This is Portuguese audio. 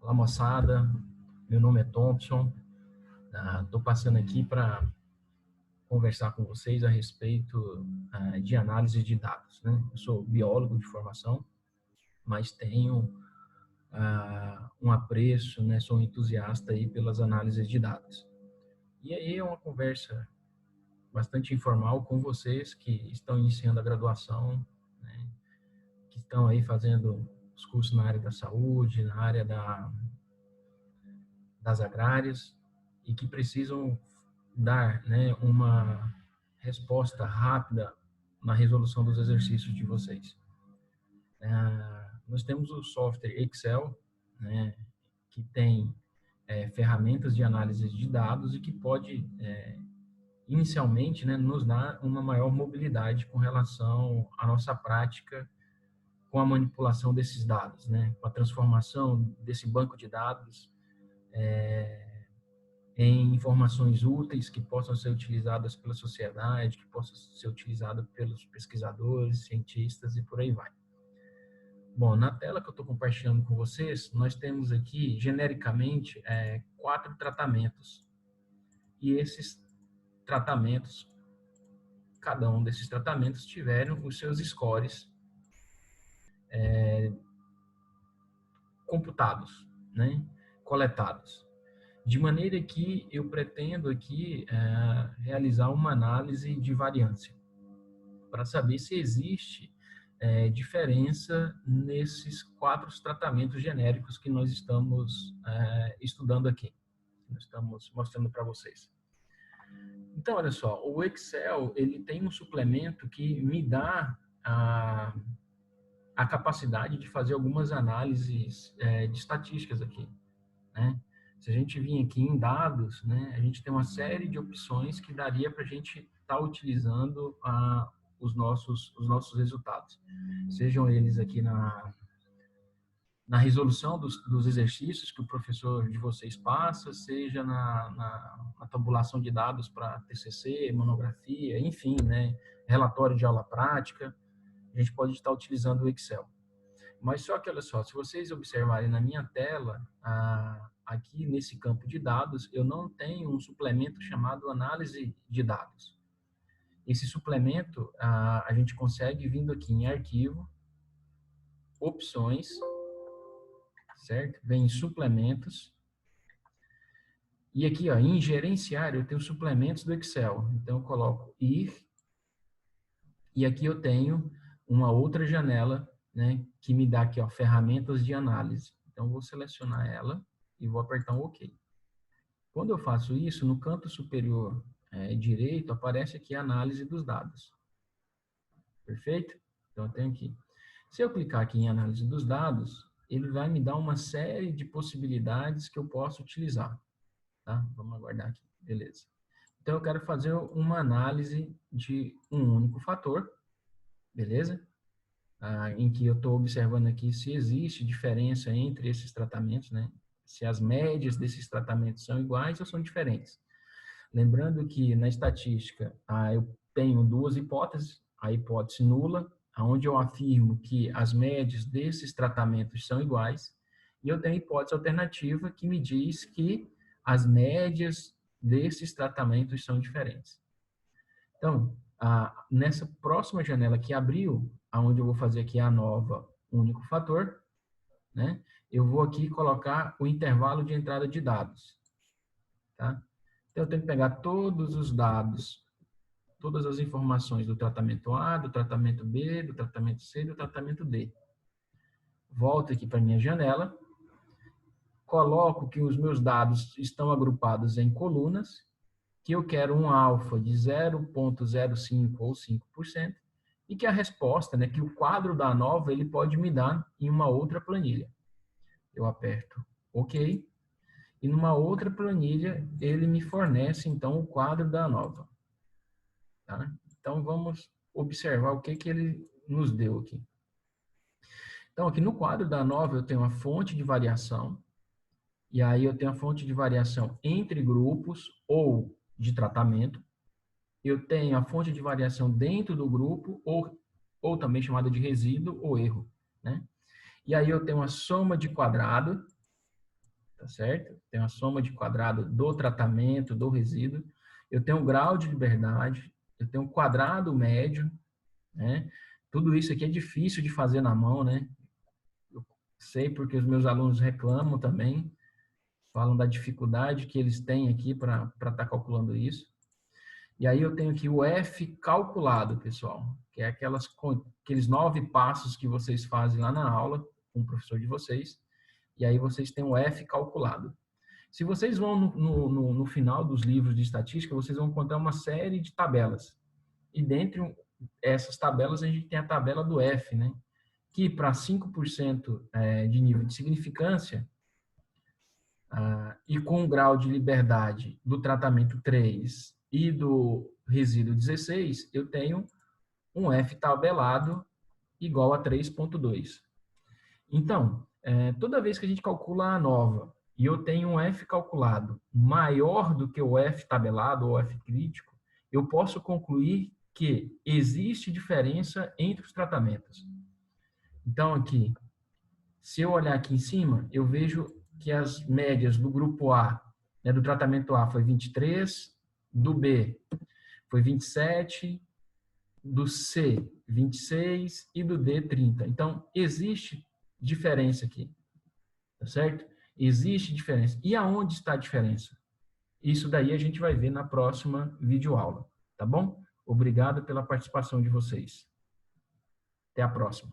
Olá, moçada. Meu nome é Thompson. Estou passando aqui para conversar com vocês a respeito de análise de dados, né? Eu sou biólogo de formação, mas tenho um apreço, né? Sou um entusiasta aí pelas análises de dados. E aí é uma conversa bastante informal com vocês que estão iniciando a graduação, né? Que estão aí fazendo os cursos na área da saúde, na área das agrárias e que precisam dar, né, uma resposta rápida na resolução dos exercícios de vocês. Nós temos o software Excel, né, que tem ferramentas de análise de dados e que pode, inicialmente, né, nos dar uma maior mobilidade com relação à nossa prática com a manipulação desses dados, né, com a transformação desse banco de dados em informações úteis que possam ser utilizadas pela sociedade, que possam ser utilizadas pelos pesquisadores, cientistas e por aí vai. Bom, na tela que eu estou compartilhando com vocês, nós temos aqui, genericamente, 4 tratamentos. E esses tratamentos, cada um desses tratamentos tiveram os seus scores computados, né, coletados. De maneira que eu pretendo aqui realizar uma análise de variância, para saber se existe diferença nesses 4 tratamentos genéricos que nós estamos estudando aqui, que nós estamos mostrando para vocês. Então, olha só, o Excel ele tem um suplemento que me dá a capacidade de fazer algumas análises de estatísticas aqui, né? Se a gente vir aqui em dados, né, a gente tem uma série de opções que daria para a gente estar utilizando os nossos resultados. Sejam eles aqui na resolução dos exercícios que o professor de vocês passa, seja na tabulação de dados para TCC, monografia, enfim, né, relatório de aula prática, a gente pode estar utilizando o Excel. Mas só que, olha só, se vocês observarem na minha tela, aqui nesse campo de dados, eu não tenho um suplemento chamado análise de dados. Esse suplemento, a gente consegue vindo aqui em arquivo, opções, certo? Vem em suplementos. E aqui, ó, em gerenciar, eu tenho suplementos do Excel. Então, eu coloco ir. E aqui eu tenho uma outra janela, né, que me dá aqui, ó, ferramentas de análise. Então, vou selecionar ela e vou apertar um OK. Quando eu faço isso, no canto superior direito, aparece aqui a análise dos dados. Perfeito? Então, eu tenho aqui. Se eu clicar aqui em análise dos dados, ele vai me dar uma série de possibilidades que eu posso utilizar. Tá? Vamos aguardar aqui. Beleza. Então, eu quero fazer uma análise de um único fator. Beleza? Em que eu estou observando aqui se existe diferença entre esses tratamentos, né? Se as médias desses tratamentos são iguais ou são diferentes. Lembrando que na estatística eu tenho 2 hipóteses, a hipótese nula, onde eu afirmo que as médias desses tratamentos são iguais, e eu tenho a hipótese alternativa que me diz que as médias desses tratamentos são diferentes. Então, nessa próxima janela que abriu, onde eu vou fazer aqui a nova único fator, né? Eu vou aqui colocar o intervalo de entrada de dados, tá? Então, eu tenho que pegar todos os dados, todas as informações do tratamento A, do tratamento B, do tratamento C e do tratamento D. Volto aqui para minha janela, coloco que os meus dados estão agrupados em colunas, que eu quero um alfa de 0,05 ou 5%, e que a resposta, né, que o quadro da ANOVA, ele pode me dar em uma outra planilha. Eu aperto OK, e numa outra planilha ele me fornece, então, o quadro da ANOVA. Tá? Então, vamos observar o que ele nos deu aqui. Então, aqui no quadro da ANOVA eu tenho a fonte de variação, e aí eu tenho a fonte de variação entre grupos ou de tratamento. Eu tenho a fonte de variação dentro do grupo, ou também chamada de resíduo ou erro, né? E aí eu tenho a soma de quadrado, tá certo? Tenho a soma de quadrado do tratamento, do resíduo. Eu tenho o grau de liberdade, eu tenho o quadrado médio, né? Tudo isso aqui é difícil de fazer na mão, né? Eu sei porque os meus alunos reclamam também, falam da dificuldade que eles têm aqui para estar calculando isso. E aí eu tenho aqui o F calculado, pessoal, que é aqueles 9 passos que vocês fazem lá na aula com o professor de vocês. E aí vocês têm o F calculado. Se vocês vão no final dos livros de estatística, vocês vão encontrar uma série de tabelas. E dentre essas tabelas, a gente tem a tabela do F, né? Que para 5% de nível de significância, e com um grau de liberdade do tratamento 3 e do resíduo 16, eu tenho um F tabelado igual a 3,2. Então, toda vez que a gente calcula a nova e eu tenho um F calculado maior do que o F tabelado ou F crítico, eu posso concluir que existe diferença entre os tratamentos. Então, aqui, se eu olhar aqui em cima, eu vejo que as médias do grupo A, né, do tratamento A, foi 23, do B foi 27, do C, 26 e do D, 30. Então, existe diferença aqui, tá certo? Existe diferença. E aonde está a diferença? Isso daí a gente vai ver na próxima videoaula, tá bom? Obrigado pela participação de vocês. Até a próxima.